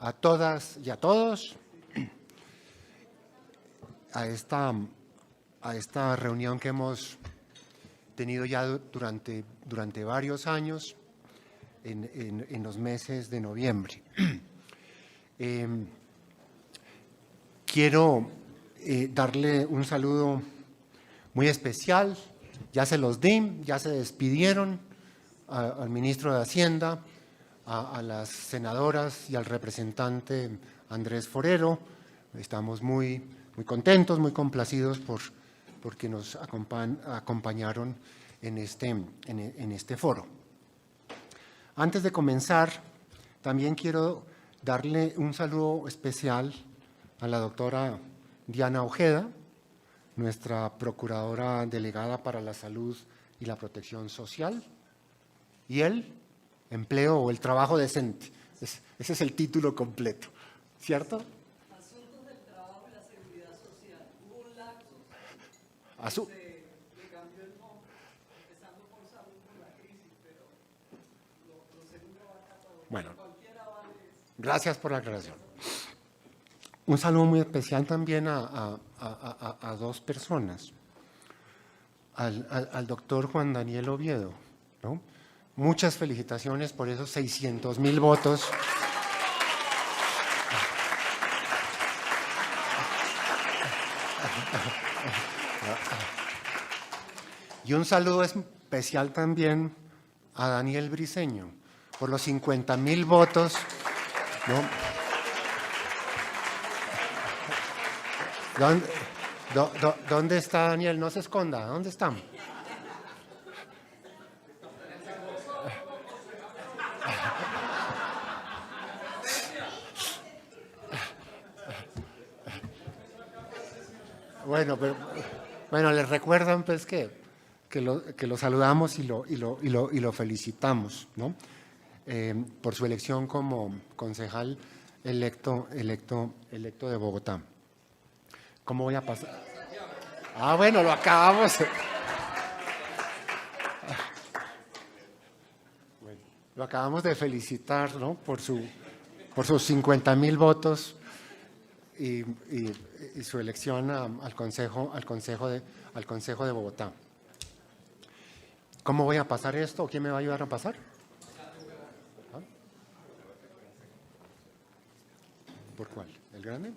a todas y a todos a esta reunión que hemos tenido ya durante varios años en los meses de noviembre. Quiero darle un saludo muy especial, ya se los di, ya se despidieron al ministro de Hacienda, a las senadoras y al representante Andrés Forero. Estamos muy contentos, muy complacidos porque nos acompañaron en este foro. Antes de comenzar, también quiero darle un saludo especial a la doctora Diana Ojeda, nuestra procuradora delegada para la salud y la protección social, y el empleo o el trabajo decente. Ese es el título completo, ¿cierto? Asuntos del trabajo y la seguridad social. Hubo un lapsus. Le cambió el nombre, empezando por salud por la crisis, pero lo segundo va acá todo. Bueno, Cualquiera vale eso. Gracias por la aclaración. Un saludo muy especial también a dos personas. Al doctor Juan Daniel Oviedo, ¿no? Muchas felicitaciones por esos 600,000 votos. Y un saludo especial también a Daniel Briceño por los 50,000 votos, ¿no? ¿Dónde está Daniel? No se esconda. ¿Dónde está? Bueno, les recuerdan pues que lo saludamos y lo felicitamos, ¿no? Por su elección como concejal electo de Bogotá. ¿Cómo voy a pasar? Bueno, lo acabamos. Bueno, lo acabamos de felicitar, ¿no? Por sus 50,000 votos y su elección al Consejo de Bogotá. ¿Cómo voy a pasar esto? ¿Quién me va a ayudar a pasar? ¿Ah? ¿Por cuál? ¿El grande?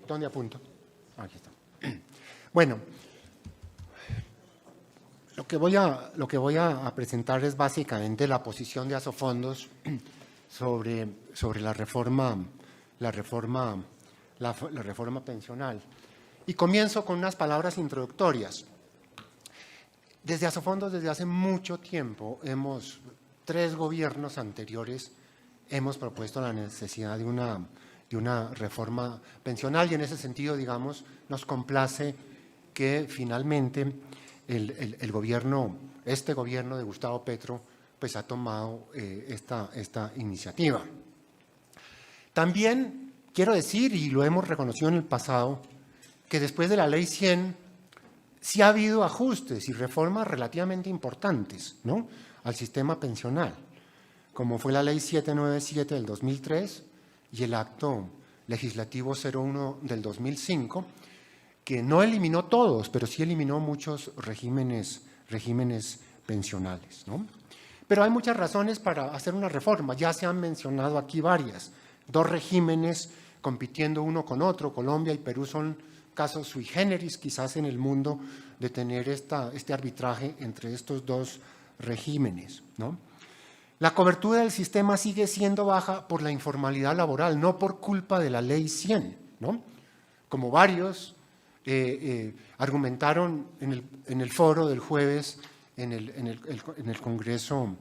¿Dónde apunto? Aquí está. Bueno, lo que voy a presentar es básicamente la posición de Asofondos sobre la reforma pensional. Y comienzo con unas palabras introductorias. Desde Asofondos, desde hace mucho tiempo, 3 gobiernos anteriores hemos propuesto la necesidad de una reforma pensional, y en ese sentido, digamos, nos complace que finalmente este gobierno de Gustavo Petro pues ha tomado esta iniciativa. También quiero decir, y lo hemos reconocido en el pasado, que después de la Ley 100 sí ha habido ajustes y reformas relativamente importantes, ¿no?, al sistema pensional, como fue la Ley 797 del 2003 y el Acto Legislativo 01 del 2005, que no eliminó todos, pero sí eliminó muchos regímenes pensionales, ¿no? Pero hay muchas razones para hacer una reforma. Ya se han mencionado aquí varias. 2 regímenes compitiendo uno con otro. Colombia y Perú son casos sui generis, quizás en el mundo, de tener este arbitraje entre estos 2 regímenes, ¿no? La cobertura del sistema sigue siendo baja por la informalidad laboral, no por culpa de la Ley 100, ¿no? Como varios argumentaron en el foro del jueves en el Congreso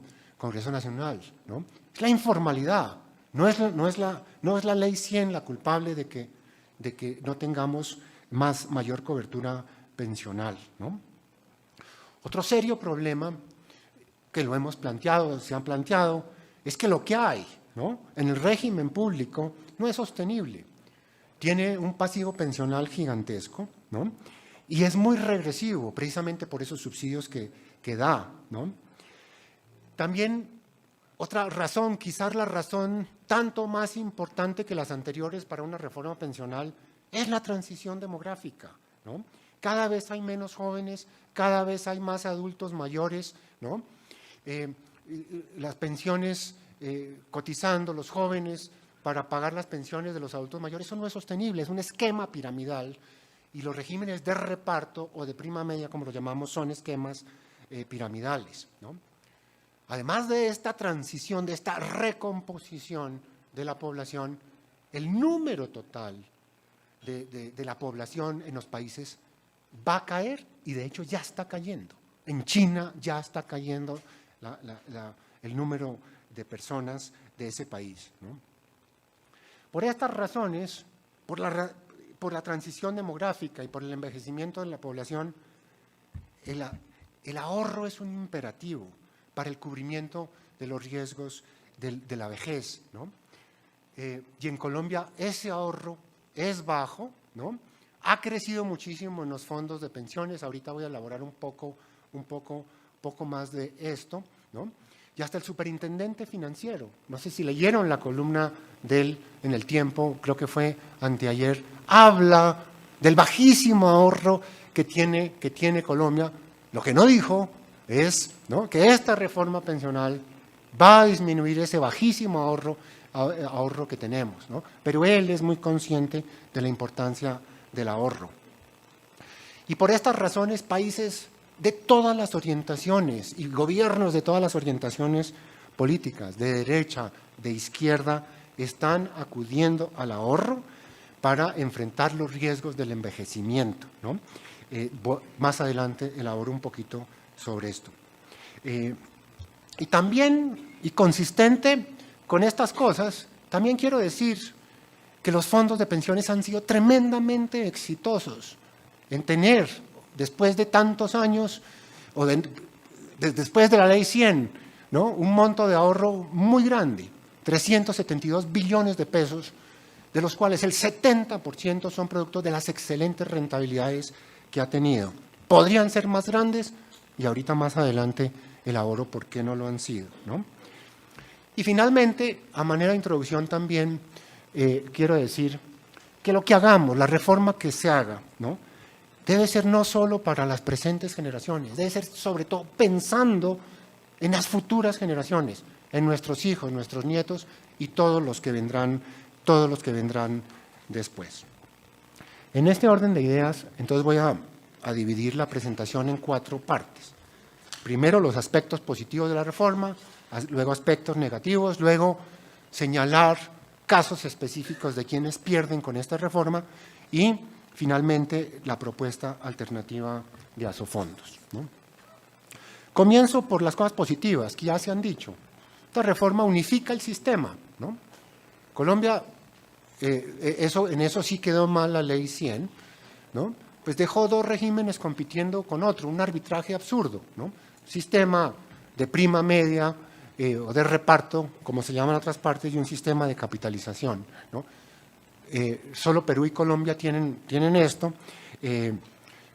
Nacional, ¿no? Es la informalidad, no es la Ley 100 la culpable de que no tengamos mayor cobertura pensional, ¿no? Otro serio problema que se han planteado, es que lo que hay, ¿no?, en el régimen público no es sostenible. Tiene un pasivo pensional gigantesco, ¿no?, y es muy regresivo, precisamente por esos subsidios que da, ¿no? También otra razón, quizás la razón tanto más importante que las anteriores para una reforma pensional, es la transición demográfica, ¿no? Cada vez hay menos jóvenes, cada vez hay más adultos mayores, ¿no? Las pensiones cotizando, los jóvenes para pagar las pensiones de los adultos mayores, eso no es sostenible, es un esquema piramidal, y los regímenes de reparto o de prima media, como lo llamamos, son esquemas piramidales, ¿no? Además de esta transición, de esta recomposición de la población, el número total de la población en los países va a caer, y de hecho ya está cayendo. En China ya está cayendo el número de personas de ese país, ¿no? Por estas razones, por la transición demográfica y por el envejecimiento de la población, el ahorro es un imperativo para el cubrimiento de los riesgos de la vejez, ¿no? Y en Colombia ese ahorro es bajo, ¿no? Ha crecido muchísimo en los fondos de pensiones, ahorita voy a elaborar un poco más de esto, ¿no? Y hasta el superintendente financiero, no sé si leyeron la columna de él en El Tiempo, creo que fue anteayer, habla del bajísimo ahorro que tiene Colombia. Lo que no dijo es, ¿no?, que esta reforma pensional va a disminuir ese bajísimo ahorro que tenemos, ¿no? Pero él es muy consciente de la importancia del ahorro. Y por estas razones, países de todas las orientaciones y gobiernos de todas las orientaciones políticas, de derecha, de izquierda, están acudiendo al ahorro para enfrentar los riesgos del envejecimiento, ¿no? Más adelante elaboro un poquito sobre esto. Y también, y consistente con estas cosas, también quiero decir que los fondos de pensiones han sido tremendamente exitosos en tener, después de tantos años, o después de la Ley 100, ¿no?, un monto de ahorro muy grande, 372 billones de pesos, de los cuales el 70% son producto de las excelentes rentabilidades que ha tenido. Podrían ser más grandes, y ahorita más adelante elaboro por qué no lo han sido, ¿no? Y finalmente, a manera de introducción también, quiero decir que lo que hagamos, la reforma que se haga, ¿no?, debe ser no solo para las presentes generaciones, debe ser sobre todo pensando en las futuras generaciones, en nuestros hijos, nuestros nietos y todos los que vendrán después. En este orden de ideas, entonces voy a dividir la presentación en 4 partes. Primero, los aspectos positivos de la reforma, luego aspectos negativos, luego señalar casos específicos de quienes pierden con esta reforma y, finalmente, la propuesta alternativa de Asofondos, ¿no? Comienzo por las cosas positivas que ya se han dicho. Esta reforma unifica el sistema, ¿no? Colombia, en eso sí quedó mal la Ley 100, ¿no? Pues dejó 2 regímenes compitiendo con otro, un arbitraje absurdo, ¿no? Sistema de prima media o de reparto, como se llama en otras partes, y un sistema de capitalización, ¿no? Solo Perú y Colombia tienen esto.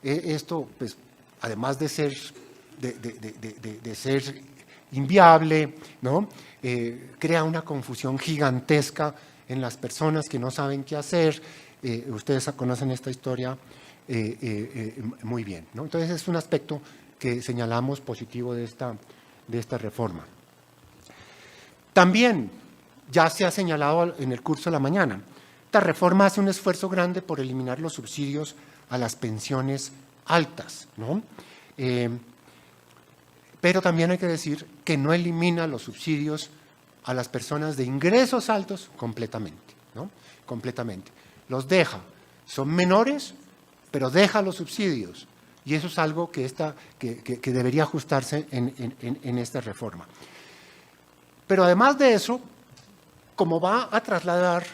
Esto, pues, además de ser inviable, ¿no?, crea una confusión gigantesca en las personas que no saben qué hacer. Ustedes conocen esta historia muy bien, ¿no? Entonces es un aspecto que señalamos positivo de esta reforma. También, ya se ha señalado en el curso de la mañana, esta reforma hace un esfuerzo grande por eliminar los subsidios a las pensiones altas, ¿no? Pero también hay que decir que no elimina los subsidios a las personas de ingresos altos completamente, ¿no? Completamente. Los deja, son menores, pero deja los subsidios. Y eso es algo que debería ajustarse en esta reforma. Pero además de eso, como va a trasladar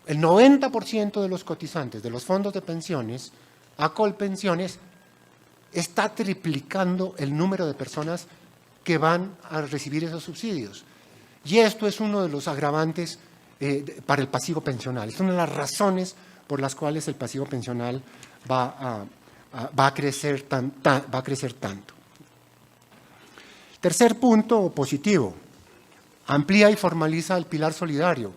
el 90% de los cotizantes de los fondos de pensiones a Colpensiones, está triplicando el número de personas que van a recibir esos subsidios. Y esto es uno de los agravantes para el pasivo pensional. Es una de las razones por las cuales el pasivo pensional va a crecer tanto. Tercer punto positivo, amplía y formaliza el pilar solidario,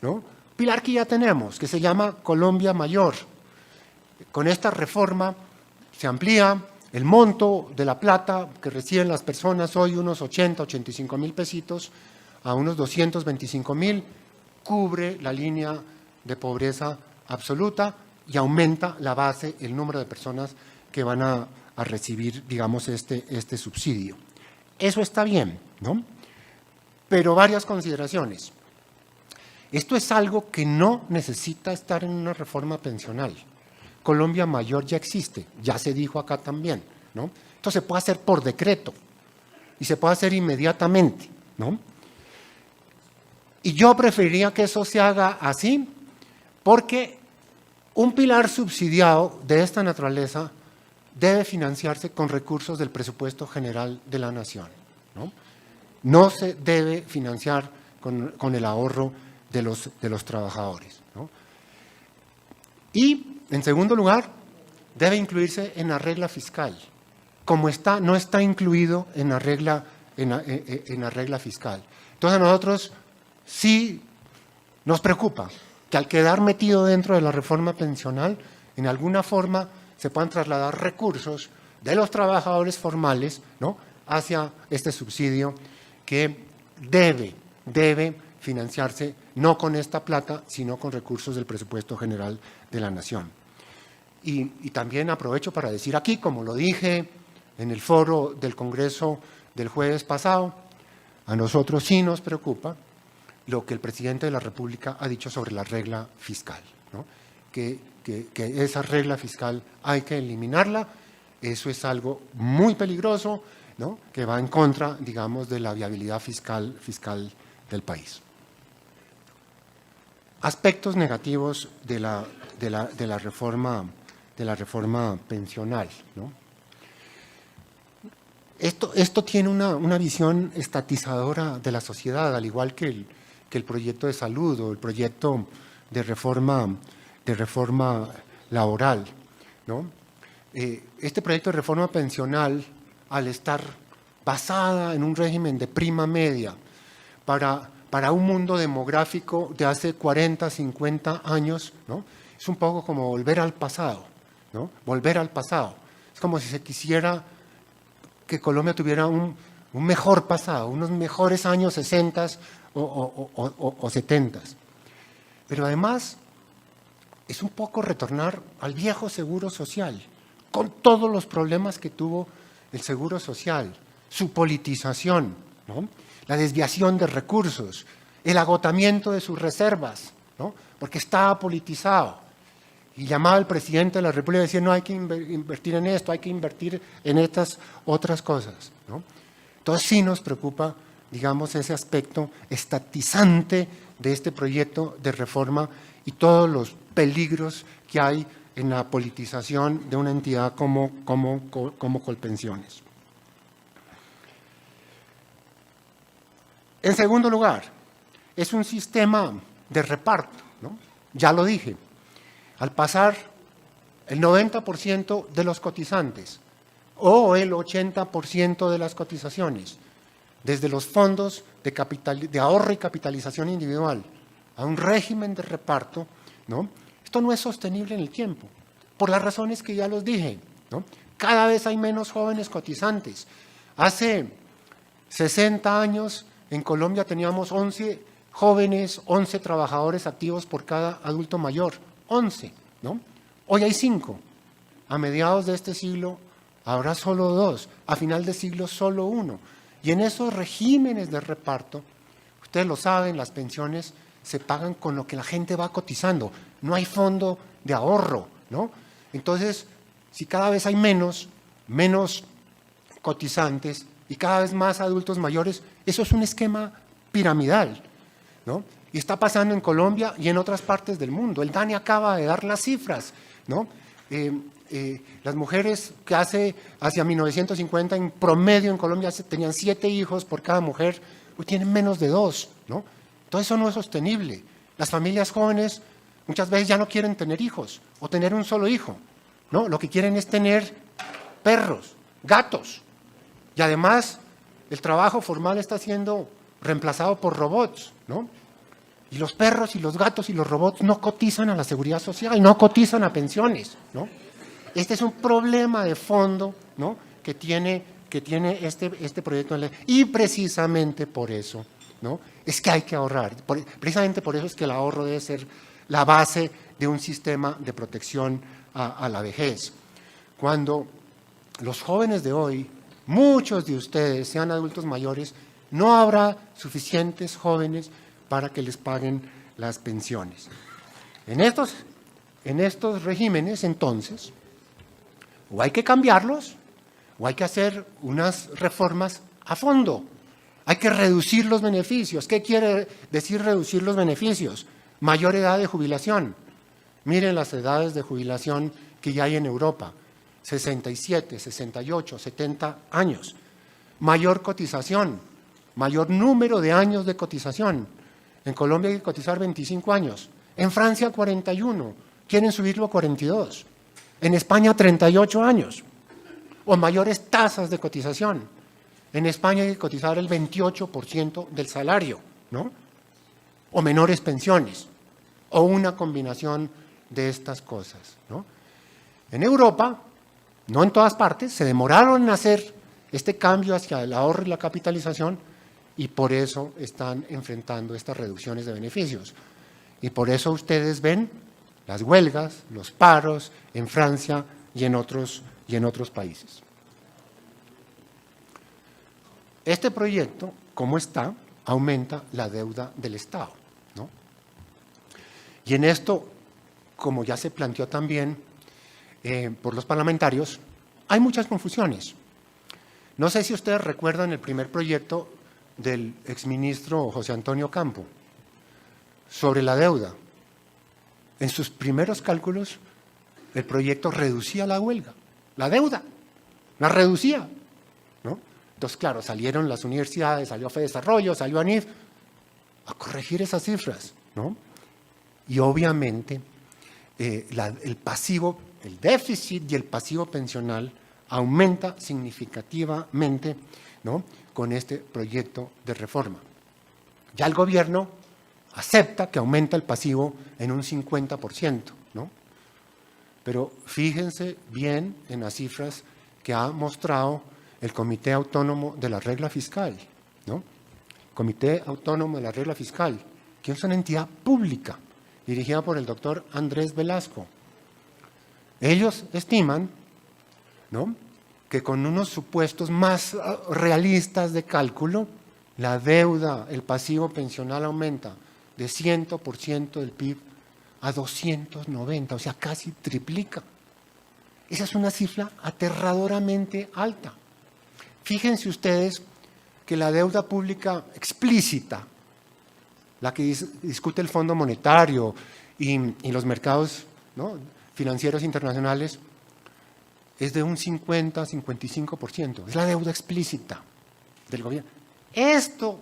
¿no? Pilar que ya tenemos, que se llama Colombia Mayor. Con esta reforma se amplía el monto de la plata que reciben las personas hoy, unos 85 mil pesitos, a unos 225 mil, cubre la línea de pobreza absoluta y aumenta la base, el número de personas que van a recibir, digamos, este subsidio. Eso está bien, ¿no? Pero varias consideraciones. Esto es algo que no necesita estar en una reforma pensional. Colombia Mayor ya existe, ya se dijo acá también, ¿no? Esto se puede hacer por decreto y se puede hacer inmediatamente, ¿no? Y yo preferiría que eso se haga así, porque un pilar subsidiado de esta naturaleza debe financiarse con recursos del presupuesto general de la nación, ¿no? No se debe financiar con el ahorro de los trabajadores, ¿no? Y, en segundo lugar, debe incluirse en la regla fiscal. Como está, no está incluido en la regla fiscal. Entonces, a nosotros sí nos preocupa que al quedar metido dentro de la reforma pensional, en alguna forma se puedan trasladar recursos de los trabajadores formales, ¿no?, hacia este subsidio que debe financiarse no con esta plata, sino con recursos del presupuesto general de la nación. Y también aprovecho para decir aquí, como lo dije en el foro del Congreso del jueves pasado, a nosotros sí nos preocupa lo que el presidente de la República ha dicho sobre la regla fiscal, ¿no? Que esa regla fiscal hay que eliminarla. Eso es algo muy peligroso, ¿no?, que va en contra, digamos, de la viabilidad fiscal del país. Aspectos negativos de la reforma pensional, ¿no? Esto tiene una visión estatizadora de la sociedad, al igual que el proyecto de salud o el proyecto de reforma laboral, ¿no? Este proyecto de reforma pensional, al estar basada en un régimen de prima media para un mundo demográfico de hace 40, 50 años, ¿no?, es un poco como volver al pasado, ¿no? Volver al pasado. Es como si se quisiera que Colombia tuviera un mejor pasado, unos mejores años 60 o 70. Pero además es un poco retornar al viejo seguro social, con todos los problemas que tuvo el seguro social, su politización, ¿no?, la desviación de recursos, el agotamiento de sus reservas, ¿no?, porque estaba politizado. Y llamaba al presidente de la República y decía, no hay que invertir en esto, hay que invertir en estas otras cosas, ¿no? Entonces sí nos preocupa, digamos, ese aspecto estatizante de este proyecto de reforma y todos los peligros que hay en la politización de una entidad como Colpensiones. En segundo lugar, es un sistema de reparto, ¿no? Ya lo dije, al pasar el 90% de los cotizantes o el 80% de las cotizaciones desde los fondos de ahorro y capitalización individual a un régimen de reparto, ¿no?, esto no es sostenible en el tiempo, por las razones que ya los dije, ¿no? Cada vez hay menos jóvenes cotizantes. Hace 60 años en Colombia teníamos 11 jóvenes, 11 trabajadores activos por cada adulto mayor, 11, ¿no? Hoy hay 5. A mediados de este siglo habrá solo 2, a final de siglo solo 1. Y en esos regímenes de reparto, ustedes lo saben, las pensiones se pagan con lo que la gente va cotizando. No hay fondo de ahorro, ¿no? Entonces, si cada vez hay menos cotizantes y cada vez más adultos mayores, eso es un esquema piramidal, ¿no? Y está pasando en Colombia y en otras partes del mundo. El DANE acaba de dar las cifras, ¿no? Las mujeres que hacia 1950 en promedio en Colombia tenían 7 hijos por cada mujer, hoy tienen menos de 2, ¿no? Todo eso no es sostenible. Las familias jóvenes muchas veces ya no quieren tener hijos o tener un solo hijo, ¿no? Lo que quieren es tener perros, gatos. Y además el trabajo formal está siendo reemplazado por robots, ¿no? Y los perros y los gatos y los robots no cotizan a la seguridad social, no cotizan a pensiones, ¿no? Este es un problema de fondo, ¿no?, que tiene este proyecto de ley. Y precisamente por eso, ¿no?, es que hay que ahorrar. Precisamente por eso es que el ahorro debe ser la base de un sistema de protección a la vejez. Cuando los jóvenes de hoy, muchos de ustedes, sean adultos mayores, no habrá suficientes jóvenes para que les paguen las pensiones. En estos regímenes, entonces, o hay que cambiarlos, o hay que hacer unas reformas a fondo. Hay que reducir los beneficios. ¿Qué quiere decir reducir los beneficios? Mayor edad de jubilación. Miren las edades de jubilación que ya hay en Europa. 67, 68, 70 años. Mayor cotización, mayor número de años de cotización. En Colombia hay que cotizar 25 años. En Francia 41. Quieren subirlo a 42. En España 38 años. O mayores tasas de cotización. En España hay que cotizar el 28% del salario, ¿no? O menores pensiones. O una combinación de estas cosas, ¿no? En Europa, no en todas partes, se demoraron en hacer este cambio hacia el ahorro y la capitalización y por eso están enfrentando estas reducciones de beneficios. Y por eso ustedes ven las huelgas, los paros en Francia y en otros países. Este proyecto, como está, aumenta la deuda del Estado, ¿no? Y en esto, como ya se planteó también por los parlamentarios, hay muchas confusiones. No sé si ustedes recuerdan el primer proyecto del exministro José Antonio Campo sobre la deuda. En sus primeros cálculos, el proyecto reducía la huelga, la deuda, la reducía, ¿no? Entonces, claro, salieron las universidades, salió FEDesarrollo, salió ANIF a corregir esas cifras, ¿no? Y obviamente el pasivo, el déficit y el pasivo pensional aumenta significativamente, ¿no?, con este proyecto de reforma. Ya el gobierno acepta que aumenta el pasivo en un 50%, ¿no? Pero fíjense bien en las cifras que ha mostrado el Comité Autónomo de la Regla Fiscal, ¿no? Comité Autónomo de la Regla Fiscal, que es una entidad pública dirigida por el doctor Andrés Velasco. Ellos estiman, ¿no?, que con unos supuestos más realistas de cálculo, la deuda, el pasivo pensional aumenta de 100% del PIB a 290, o sea, casi triplica. Esa es una cifra aterradoramente alta. Fíjense ustedes que la deuda pública explícita, la que discute el Fondo Monetario y los mercados, ¿no?, financieros internacionales, es de un 50-55%. Es la deuda explícita del gobierno. Esto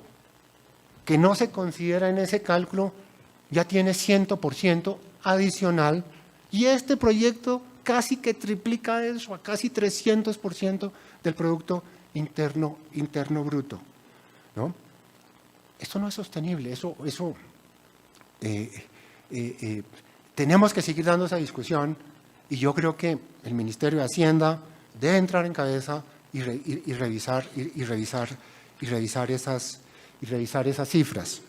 que no se considera en ese cálculo ya tiene 100% adicional y este proyecto casi que triplica eso a casi 300% del Producto Interno Bruto, ¿no? Esto no es sostenible, tenemos que seguir dando esa discusión y yo creo que el Ministerio de Hacienda debe entrar en cabeza y revisar esas cifras.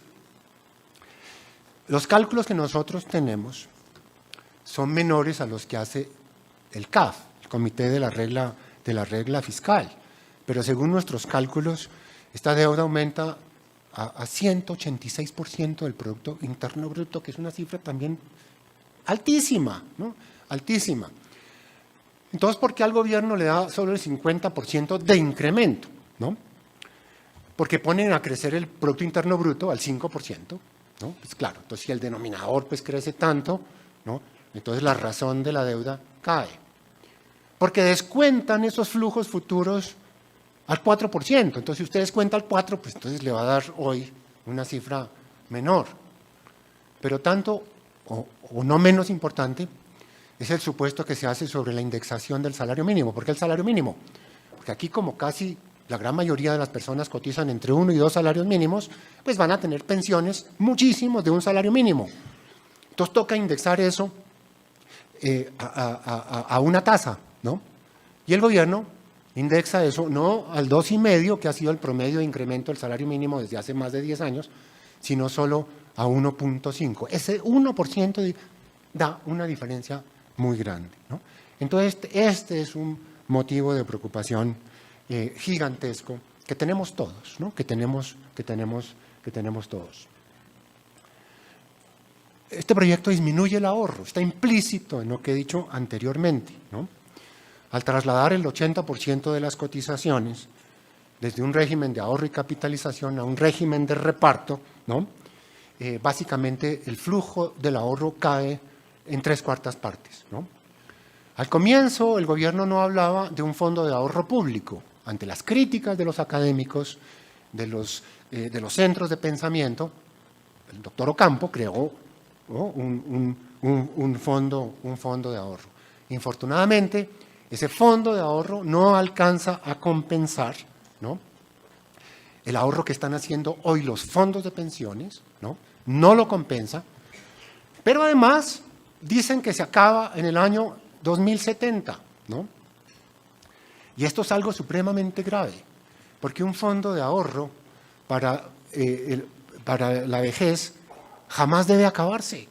Los cálculos que nosotros tenemos son menores a los que hace el CAF, el Comité de la Regla Fiscal, pero según nuestros cálculos, esta deuda aumenta a 186% del Producto Interno Bruto, que es una cifra también altísima, ¿no? Altísima. Entonces, ¿por qué al gobierno le da solo el 50% de incremento, ¿no? Porque ponen a crecer el Producto Interno Bruto al 5%, ¿no? Pues claro, entonces si el denominador pues crece tanto, ¿no?, entonces la razón de la deuda cae. Porque descuentan esos flujos futuros al 4%. Entonces, si usted descuenta al 4%, pues entonces le va a dar hoy una cifra menor. Pero tanto o no menos importante es el supuesto que se hace sobre la indexación del salario mínimo. ¿Por qué el salario mínimo? Porque aquí como casi la gran mayoría de las personas cotizan entre 1 y 2 salarios mínimos, pues van a tener pensiones muchísimos de un salario mínimo. Entonces toca indexar eso a una tasa, ¿no? Y el gobierno indexa eso no al 2,5, que ha sido el promedio de incremento del salario mínimo desde hace más de 10 años, sino solo a 1,5. Ese 1% da una diferencia muy grande, ¿no? Entonces, este es un motivo de preocupación gigantesco que tenemos todos, ¿no? que tenemos todos. Este proyecto disminuye el ahorro, está implícito en lo que he dicho anteriormente, ¿no? Al trasladar el 80% de las cotizaciones desde un régimen de ahorro y capitalización a un régimen de reparto, ¿no? Básicamente el flujo del ahorro cae en 3/4 partes, ¿no? Al comienzo el gobierno no hablaba de un fondo de ahorro público. Ante las críticas de los académicos, de los centros de pensamiento, el doctor Ocampo creó, ¿no?, un fondo de ahorro. Infortunadamente, ese fondo de ahorro no alcanza a compensar, ¿no?, el ahorro que están haciendo hoy los fondos de pensiones, no lo compensa, pero además dicen que se acaba en el año 2070, ¿no? Y esto es algo supremamente grave, porque un fondo de ahorro para la vejez jamás debe acabarse,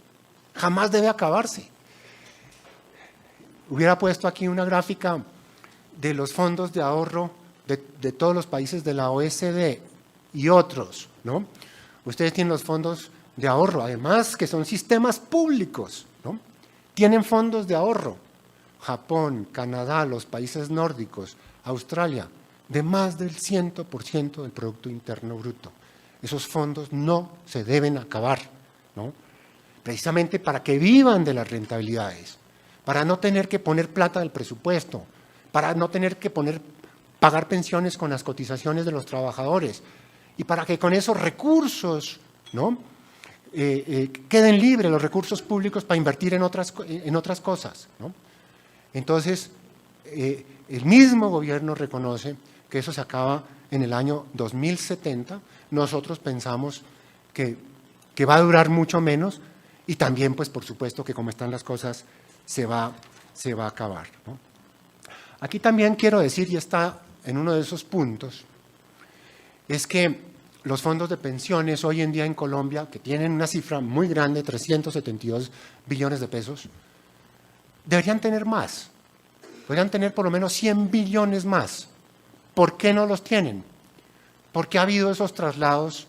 jamás debe acabarse. Hubiera puesto aquí una gráfica de los fondos de ahorro de todos los países de la OECD y otros, ¿no? Ustedes tienen los fondos de ahorro, además que son sistemas públicos, ¿no? Tienen fondos de ahorro. Japón, Canadá, los países nórdicos, Australia, de más del 100% del Producto Interno Bruto. Esos fondos no se deben acabar, ¿no? Precisamente para que vivan de las rentabilidades, para no tener que poner plata del presupuesto, para no tener que pagar pensiones con las cotizaciones de los trabajadores y para que con esos recursos, ¿no?, queden libres los recursos públicos para invertir en otras cosas, ¿no? Entonces, el mismo gobierno reconoce que eso se acaba en el año 2070. Nosotros pensamos que va a durar mucho menos y también, pues, por supuesto, que como están las cosas, se va a acabar, ¿no? Aquí también quiero decir, y está en uno de esos puntos, es que los fondos de pensiones hoy en día en Colombia, que tienen una cifra muy grande, 372 billones de pesos, deberían tener más, deberían tener por lo menos 100 billones más. ¿Por qué no los tienen? Porque ha habido esos traslados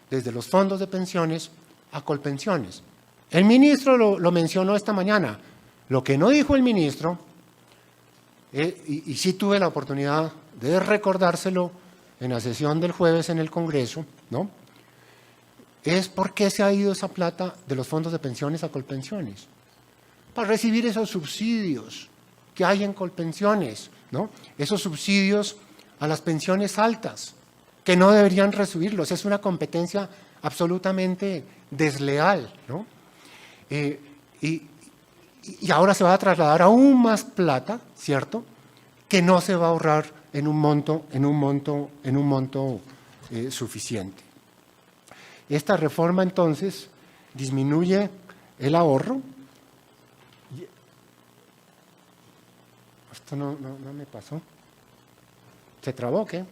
desde los fondos de pensiones a Colpensiones. El ministro lo mencionó esta mañana. Lo que no dijo el ministro, y sí tuve la oportunidad de recordárselo en la sesión del jueves en el Congreso, ¿no?, es por qué se ha ido esa plata de los fondos de pensiones a Colpensiones. Para recibir esos subsidios que hay en Colpensiones, ¿no?, esos subsidios a las pensiones altas, que no deberían recibirlos. Es una competencia absolutamente desleal, ¿no? Y ahora se va a trasladar aún más plata, ¿cierto?, que no se va a ahorrar en un monto suficiente. Esta reforma, entonces, disminuye el ahorro. Esto no me pasó. ¿Se trabó o qué?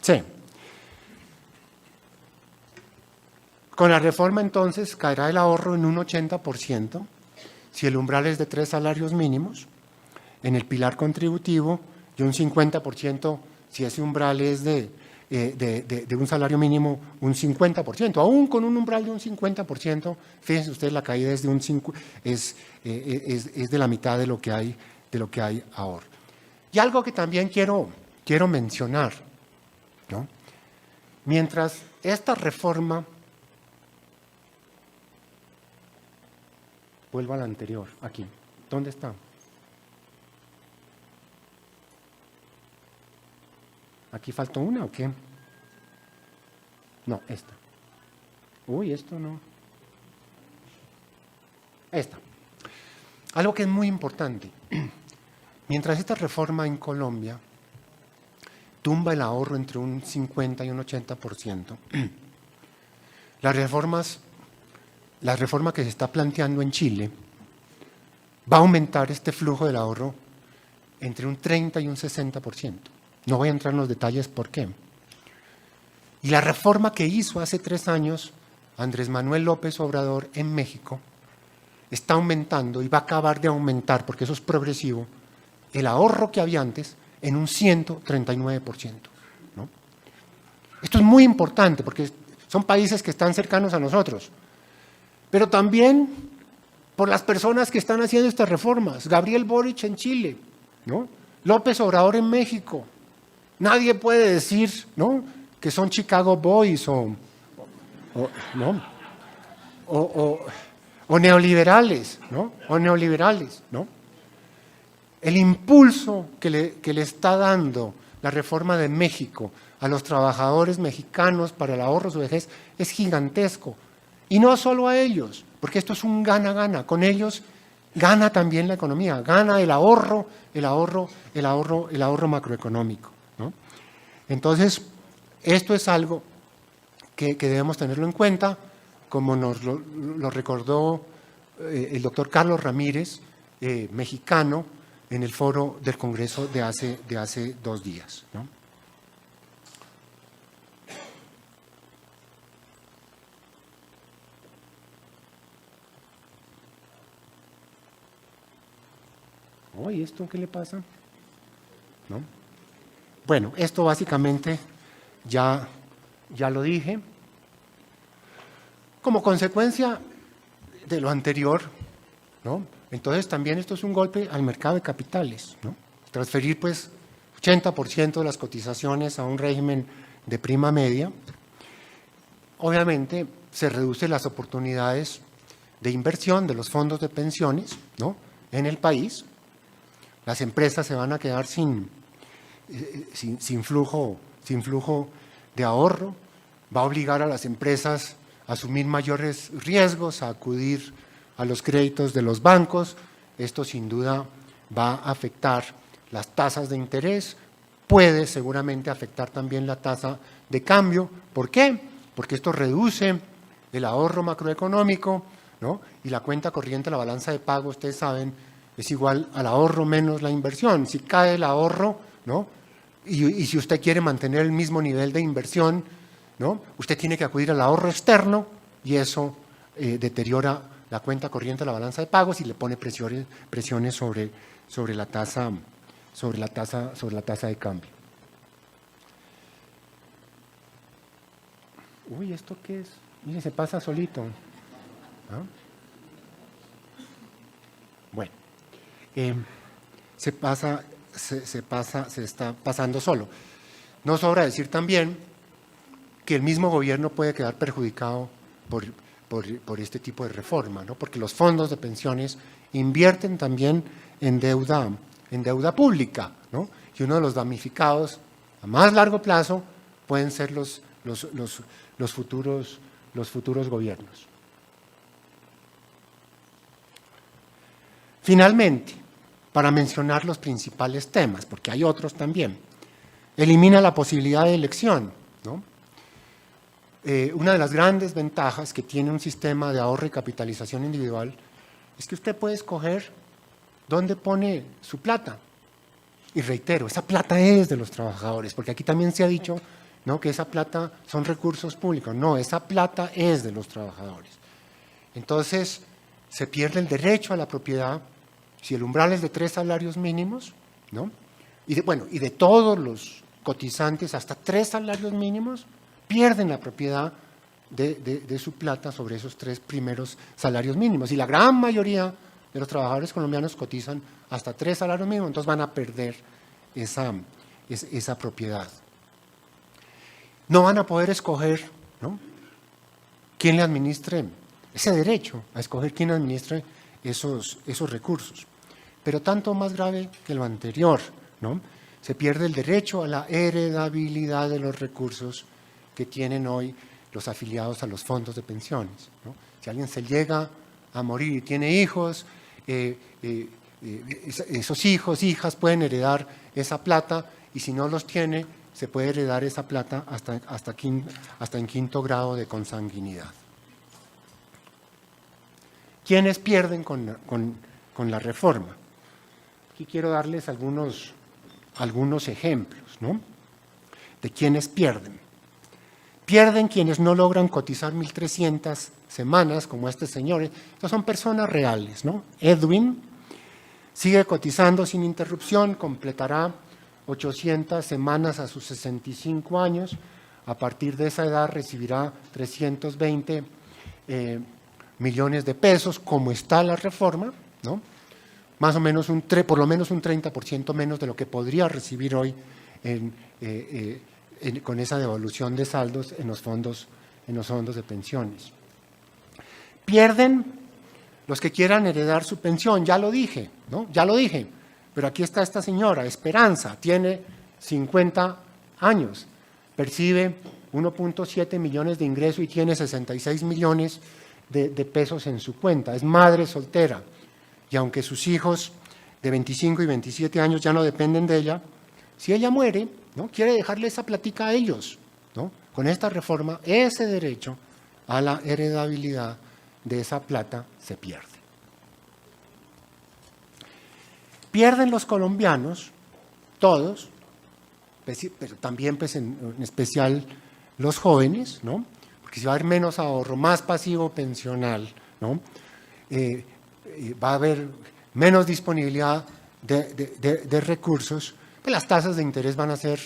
Sí. Con la reforma, entonces, caerá el ahorro en un 80%, si el umbral es de 3 salarios mínimos, en el pilar contributivo, y un 50% si ese umbral es de un salario mínimo, un 50%. Aún con un umbral de un 50%, fíjense ustedes, la caída es de la mitad de lo que hay ahora. Y algo que también quiero mencionar, ¿no? Mientras esta reforma, vuelvo a la anterior, aquí, ¿dónde está? ¿Aquí faltó una o qué? No, esta. Uy, esto no. Esta. Algo que es muy importante. mientras esta reforma en Colombia tumba el ahorro entre un 50 y un 80%, la reforma que se está planteando en Chile va a aumentar este flujo del ahorro entre un 30 y un 60%. No voy a entrar en los detalles por qué. Y la reforma que hizo hace 3 años Andrés Manuel López Obrador en México está aumentando y va a acabar de aumentar, porque eso es progresivo, el ahorro que había antes en un 139%, ¿no? Esto es muy importante porque son países que están cercanos a nosotros, pero también por las personas que están haciendo estas reformas. Gabriel Boric en Chile, ¿no? López Obrador en México. Nadie puede decir, ¿no?, que son Chicago Boys ¿no?, o neoliberales, ¿no?, o neoliberales, ¿no? El impulso que le está dando la reforma de México a los trabajadores mexicanos para el ahorro de su vejez es gigantesco. Y no solo a ellos, porque esto es un gana-gana. Con ellos gana también la economía, gana el ahorro macroeconómico, ¿no? Entonces, esto es algo que debemos tenerlo en cuenta, como nos lo recordó el doctor Carlos Ramírez, mexicano, en el foro del Congreso de hace 2 días, ¿no? ¿Y esto qué le pasa? ¿No? Bueno, esto básicamente ya lo dije. Como consecuencia de lo anterior, ¿no?, entonces también esto es un golpe al mercado de capitales, ¿no? Transferir pues 80% de las cotizaciones a un régimen de prima media, obviamente se reducen las oportunidades de inversión de los fondos de pensiones, ¿no?, en el país. Las empresas se van a quedar sin flujo de ahorro, va a obligar a las empresas a asumir mayores riesgos, a acudir a los créditos de los bancos. Esto sin duda va a afectar las tasas de interés, puede seguramente afectar también la tasa de cambio. ¿Por qué? Porque esto reduce el ahorro macroeconómico, ¿no?, y la cuenta corriente, la balanza de pago, ustedes saben, es igual al ahorro menos la inversión. Si cae el ahorro, ¿no?, y si usted quiere mantener el mismo nivel de inversión, ¿no?, usted tiene que acudir al ahorro externo y eso deteriora la cuenta corriente, la balanza de pagos, y le pone presiones sobre la tasa de cambio. Uy, ¿esto qué es? Mire, se pasa solito. ¿Ah? Bueno, se está pasando solo. No sobra decir también que el mismo gobierno puede quedar perjudicado por este tipo de reforma, ¿no?, porque los fondos de pensiones invierten también en deuda pública, ¿no?, y uno de los damnificados a más largo plazo pueden ser los futuros gobiernos. Finalmente, para mencionar los principales temas, porque hay otros también, elimina la posibilidad de elección, ¿no? Una de las grandes ventajas que tiene un sistema de ahorro y capitalización individual es que usted puede escoger dónde pone su plata. Y reitero, esa plata es de los trabajadores, porque aquí también se ha dicho, ¿no?, que esa plata son recursos públicos. No, esa plata es de los trabajadores. Entonces, se pierde el derecho a la propiedad si el umbral es de 3 salarios mínimos, ¿no?, y de todos los cotizantes hasta 3 salarios mínimos, pierden la propiedad de su plata sobre esos 3 primeros salarios mínimos. Y la gran mayoría de los trabajadores colombianos cotizan hasta 3 salarios mínimos, entonces van a perder esa propiedad. No van a poder escoger, ¿no?, quién le administre ese derecho a escoger quién administre esos recursos. Pero tanto más grave que lo anterior, ¿no?, se pierde el derecho a la heredabilidad de los recursos que tienen hoy los afiliados a los fondos de pensiones, ¿no? Si alguien se llega a morir y tiene hijos, esos hijos, hijas pueden heredar esa plata y si no los tiene, se puede heredar esa plata hasta en quinto grado de consanguinidad. ¿Quiénes pierden con la reforma? Aquí quiero darles algunos ejemplos, ¿no?, de quienes pierden. Pierden quienes no logran cotizar 1.300 semanas, como este señor. Estos son personas reales, ¿no? Edwin sigue cotizando sin interrupción, completará 800 semanas a sus 65 años. A partir de esa edad recibirá 320 millones de pesos, como está la reforma, ¿no? Más o menos por lo menos un 30% menos de lo que podría recibir hoy con esa devolución de saldos en los fondos de pensiones. Pierden los que quieran heredar su pensión, ya lo dije, ¿no? Ya lo dije, pero aquí está esta señora, Esperanza, tiene 50 años, percibe 1.7 millones de ingreso y tiene 66 millones de pesos en su cuenta, es madre soltera, y aunque sus hijos de 25 y 27 años ya no dependen de ella, si ella muere, ¿no?, quiere dejarle esa platica a ellos, ¿no? Con esta reforma, ese derecho a la heredabilidad de esa plata se pierde. Pierden los colombianos, todos, pero también pues, en especial los jóvenes, ¿no?, porque si va a haber menos ahorro, más pasivo pensional, ¿no?, va a haber menos disponibilidad de recursos, pues las tasas de interés van a ser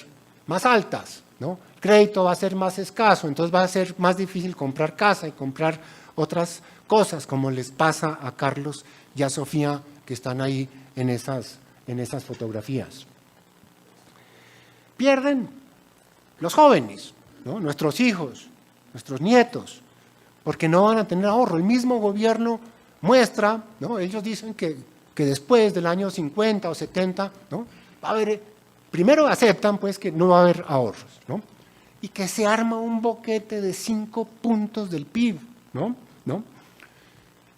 más altas, ¿no? El crédito va a ser más escaso, entonces va a ser más difícil comprar casa y comprar otras cosas, como les pasa a Carlos y a Sofía, que están ahí en esas fotografías. Pierden los jóvenes, ¿no?, nuestros hijos, nuestros nietos, porque no van a tener ahorro. El mismo gobierno muestra, ¿no?, ellos dicen que después del año 50 o 70, ¿no?, va a haber, primero aceptan pues que no va a haber ahorros, ¿no?, y que se arma un boquete de 5 puntos del PIB, ¿no?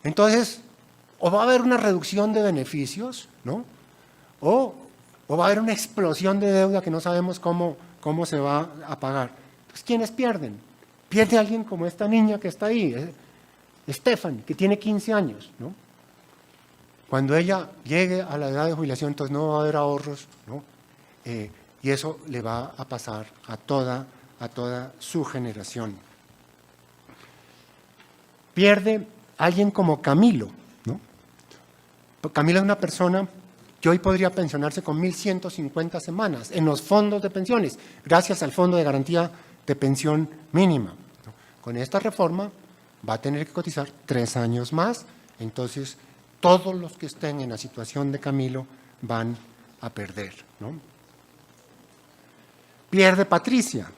Entonces, o va a haber una reducción de beneficios, ¿no?, o va a haber una explosión de deuda que no sabemos cómo se va a pagar. Entonces, ¿quiénes pierden? Pierde alguien como esta niña que está ahí, Stephanie, que tiene 15 años, ¿no? Cuando ella llegue a la edad de jubilación, entonces no va a haber ahorros, ¿no? Y eso le va a pasar a toda su generación. Pierde alguien como Camilo, ¿no? Camilo es una persona que hoy podría pensionarse con 1.150 semanas en los fondos de pensiones, gracias al Fondo de Garantía de Pensión Mínima, ¿no? Con esta reforma va a tener que cotizar 3 años más, entonces todos los que estén en la situación de Camilo van a perder, ¿no? Pierde Patricia,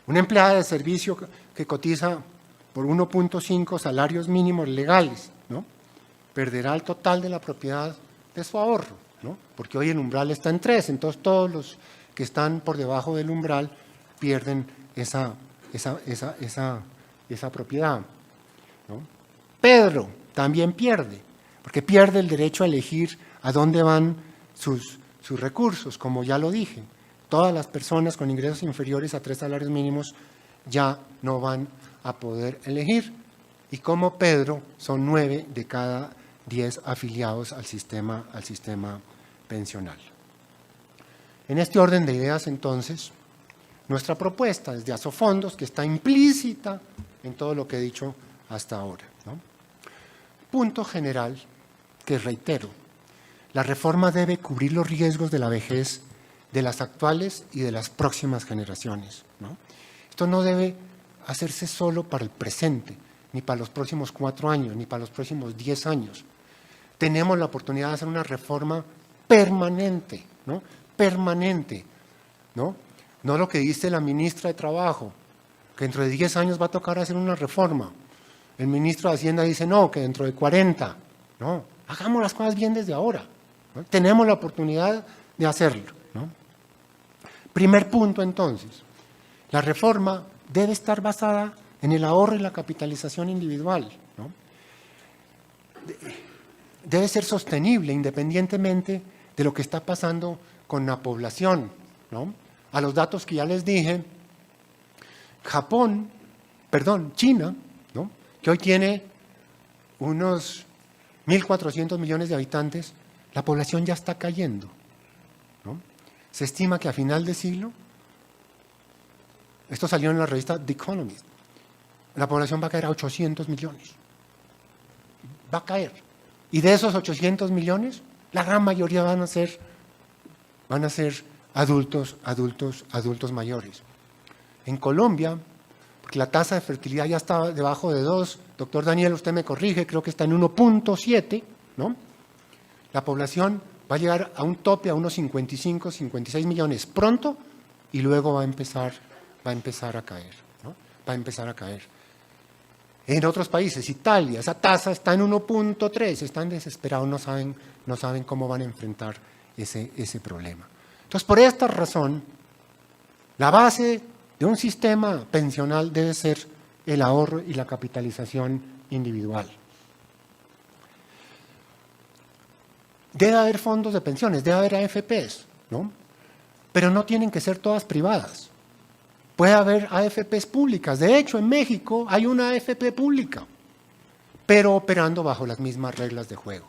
una empleada de servicio que cotiza por 1.5 salarios mínimos legales, ¿no? Perderá el total de la propiedad de su ahorro, ¿no? Porque hoy el umbral está en 3, entonces todos los que están por debajo del umbral pierden esa propiedad, ¿no? Pedro también pierde, porque pierde el derecho a elegir a dónde van sus recursos, como ya lo dije. Todas las personas con ingresos inferiores a 3 salarios mínimos ya no van a poder elegir. Y como Pedro, son 9 de cada 10 afiliados al sistema pensional. En este orden de ideas, entonces, nuestra propuesta es de Asofondos, que está implícita en todo lo que he dicho hasta ahora, ¿no? Punto general que reitero: la reforma debe cubrir los riesgos de la vejez de las actuales y de las próximas generaciones, ¿no? Esto no debe hacerse solo para el presente, ni para los próximos 4 años, ni para los próximos 10 años. Tenemos la oportunidad de hacer una reforma permanente, ¿no? Permanente, ¿no? No lo que dice la ministra de Trabajo, que dentro de 10 años va a tocar hacer una reforma. El ministro de Hacienda dice, no, que dentro de 40. No, hagamos las cosas bien desde ahora, ¿no? Tenemos la oportunidad de hacerlo, ¿no? Primer punto, entonces, la reforma debe estar basada en el ahorro y la capitalización individual, ¿no? debe ser sostenible independientemente de lo que está pasando con la población, ¿no? A los datos que ya les dije, China, ¿no? Que hoy tiene unos 1.400 millones de habitantes, la población ya está cayendo, ¿no? Se estima que a final de siglo, esto salió en la revista The Economist, la población va a caer a 800 millones. Va a caer. Y de esos 800 millones, la gran mayoría van a ser adultos mayores. En Colombia, porque la tasa de fertilidad ya está debajo de 2, doctor Daniel, usted me corrige, creo que está en 1.7, ¿no? La población va a llegar a un tope, a unos 55, 56 millones pronto, y luego va a empezar a caer, ¿no? Va a empezar a caer. En otros países, Italia, esa tasa está en 1.3, están desesperados, no saben cómo van a enfrentar ese problema. Entonces, por esta razón, la base de un sistema pensional debe ser el ahorro y la capitalización individual. Debe haber fondos de pensiones, debe haber AFPs, ¿no? Pero no tienen que ser todas privadas. Puede haber AFPs públicas. De hecho, en México hay una AFP pública, pero operando bajo las mismas reglas de juego.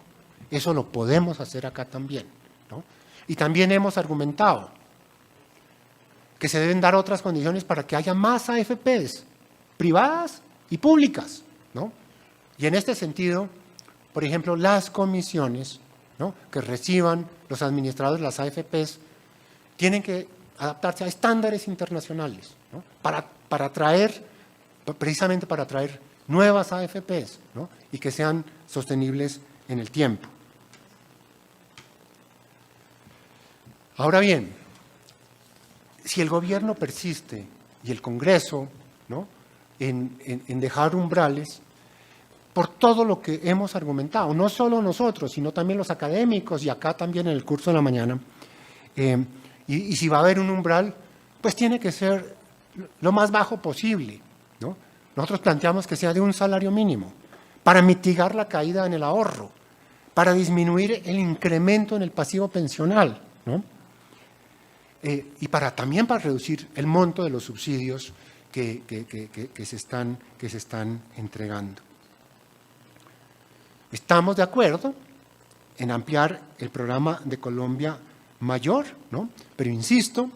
Eso lo podemos hacer acá también, ¿no? Y también hemos argumentado que se deben dar otras condiciones para que haya más AFPs, privadas y públicas, ¿no? Y en este sentido, por ejemplo, las comisiones, ¿no?, que reciban los administradores de las AFPs tienen que adaptarse a estándares internacionales, ¿no?, precisamente para atraer nuevas AFPs, ¿no?, y que sean sostenibles en el tiempo. Ahora bien, si el gobierno persiste y el Congreso, ¿no?, en dejar umbrales, por todo lo que hemos argumentado, no solo nosotros, sino también los académicos y acá también en el curso de la mañana, y si va a haber un umbral, pues tiene que ser lo más bajo posible, ¿no? Nosotros planteamos que sea de un salario mínimo, para mitigar la caída en el ahorro, para disminuir el incremento en el pasivo pensional, ¿no? Y también para reducir el monto de los subsidios que se están entregando. Estamos de acuerdo en ampliar el programa de Colombia Mayor, ¿no? Pero insisto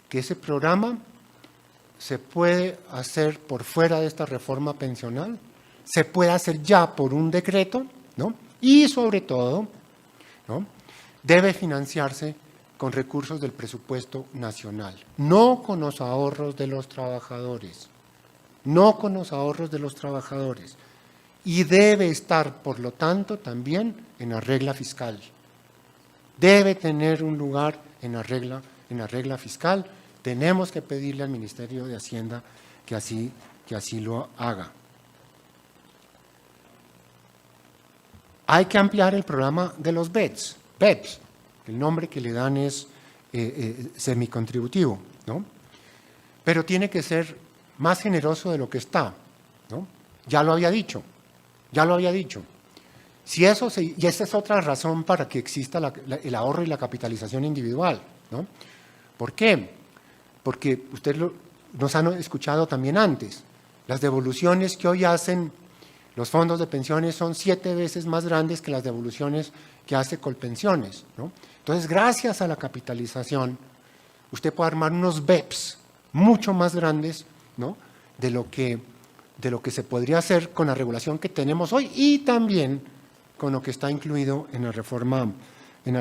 que ese programa se puede hacer por fuera de esta reforma pensional, se puede hacer ya por un decreto, ¿no? Y sobre todo, ¿no?, debe financiarse con recursos del presupuesto nacional, no con los ahorros de los trabajadores, no con los ahorros de los trabajadores. Y debe estar, por lo tanto, también en la regla fiscal. Debe tener un lugar en la regla fiscal. Tenemos que pedirle al Ministerio de Hacienda que así lo haga. Hay que ampliar el programa de los BEPS. El nombre que le dan es semicontributivo, ¿no? Pero tiene que ser más generoso de lo que está, ¿no? Ya lo había dicho. Y esa es otra razón para que exista el ahorro y la capitalización individual, ¿no? ¿Por qué? Porque ustedes nos han escuchado también antes. Las devoluciones que hoy hacen los fondos de pensiones son 7 veces más grandes que las devoluciones que hace Colpensiones, ¿no? Entonces, gracias a la capitalización, usted puede armar unos BEPS mucho más grandes, ¿no?, de lo que se podría hacer con la regulación que tenemos hoy y también con lo que está incluido en la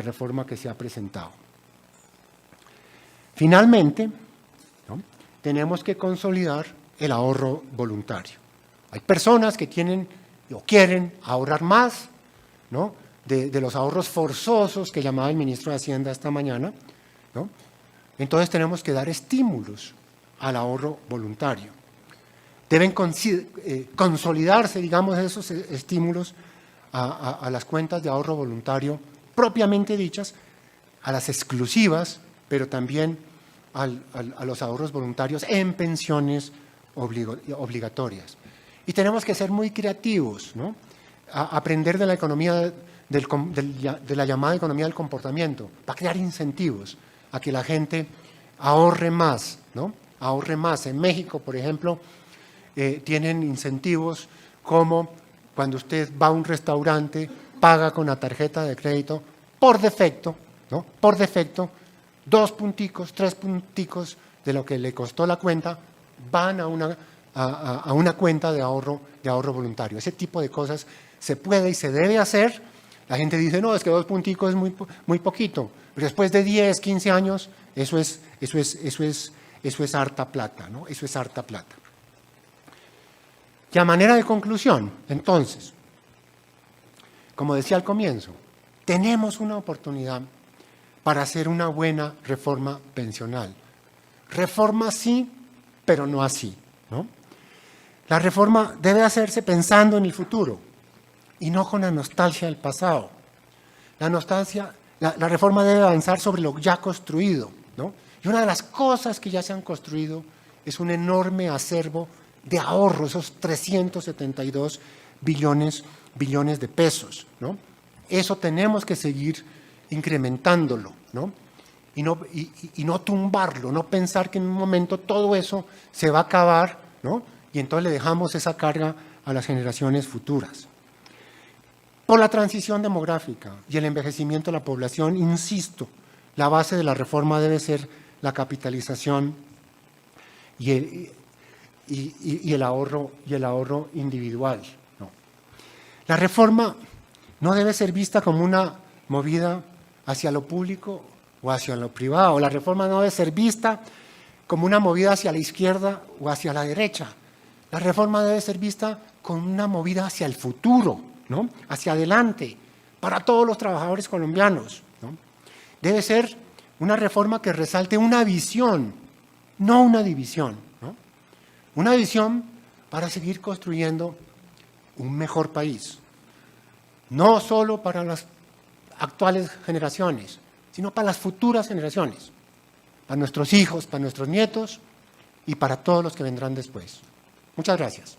reforma que se ha presentado. Finalmente, ¿no?, tenemos que consolidar el ahorro voluntario. Hay personas que tienen o quieren ahorrar más, ¿no?, de los ahorros forzosos que llamaba el ministro de Hacienda esta mañana, ¿no? Entonces tenemos que dar estímulos al ahorro voluntario. Deben consolidarse, digamos, esos estímulos a las cuentas de ahorro voluntario propiamente dichas, a las exclusivas, pero también a los ahorros voluntarios en pensiones obligatorias. Y tenemos que ser muy creativos, ¿no?, aprender de la economía de la llamada economía del comportamiento, va a crear incentivos a que la gente ahorre más, ¿no? Ahorre más. En México, por ejemplo, tienen incentivos como cuando usted va a un restaurante, paga con la tarjeta de crédito, por defecto, ¿no? Por defecto, 2 punticos, 3 punticos de lo que le costó la cuenta van a una cuenta de ahorro voluntario. Ese tipo de cosas se puede y se debe hacer. La gente dice, no, es que 2 punticos es muy poquito, pero después de 10, 15 años, eso es harta plata, ¿no? Eso es harta plata. Y a manera de conclusión, entonces, como decía al comienzo, tenemos una oportunidad para hacer una buena reforma pensional. Reforma sí, pero no así, ¿no? La reforma debe hacerse pensando en el futuro y no con la nostalgia del pasado. La reforma debe avanzar sobre lo ya construido, ¿no? Y una de las cosas que ya se han construido es un enorme acervo de ahorro, esos 372 billones de pesos, ¿no? Eso tenemos que seguir incrementándolo, ¿no? Y no tumbarlo, no pensar que en un momento todo eso se va a acabar, ¿no? Y entonces le dejamos esa carga a las generaciones futuras. Por la transición demográfica y el envejecimiento de la población, insisto, la base de la reforma debe ser la capitalización y el ahorro individual, ¿no? La reforma no debe ser vista como una movida hacia lo público o hacia lo privado. La reforma no debe ser vista como una movida hacia la izquierda o hacia la derecha. La reforma debe ser vista como una movida hacia el futuro, ¿no? Hacia adelante, para todos los trabajadores colombianos, ¿no? Debe ser una reforma que resalte una visión, no una división, ¿no? Una visión para seguir construyendo un mejor país, no solo para las actuales generaciones, sino para las futuras generaciones, para nuestros hijos, para nuestros nietos y para todos los que vendrán después. Muchas gracias.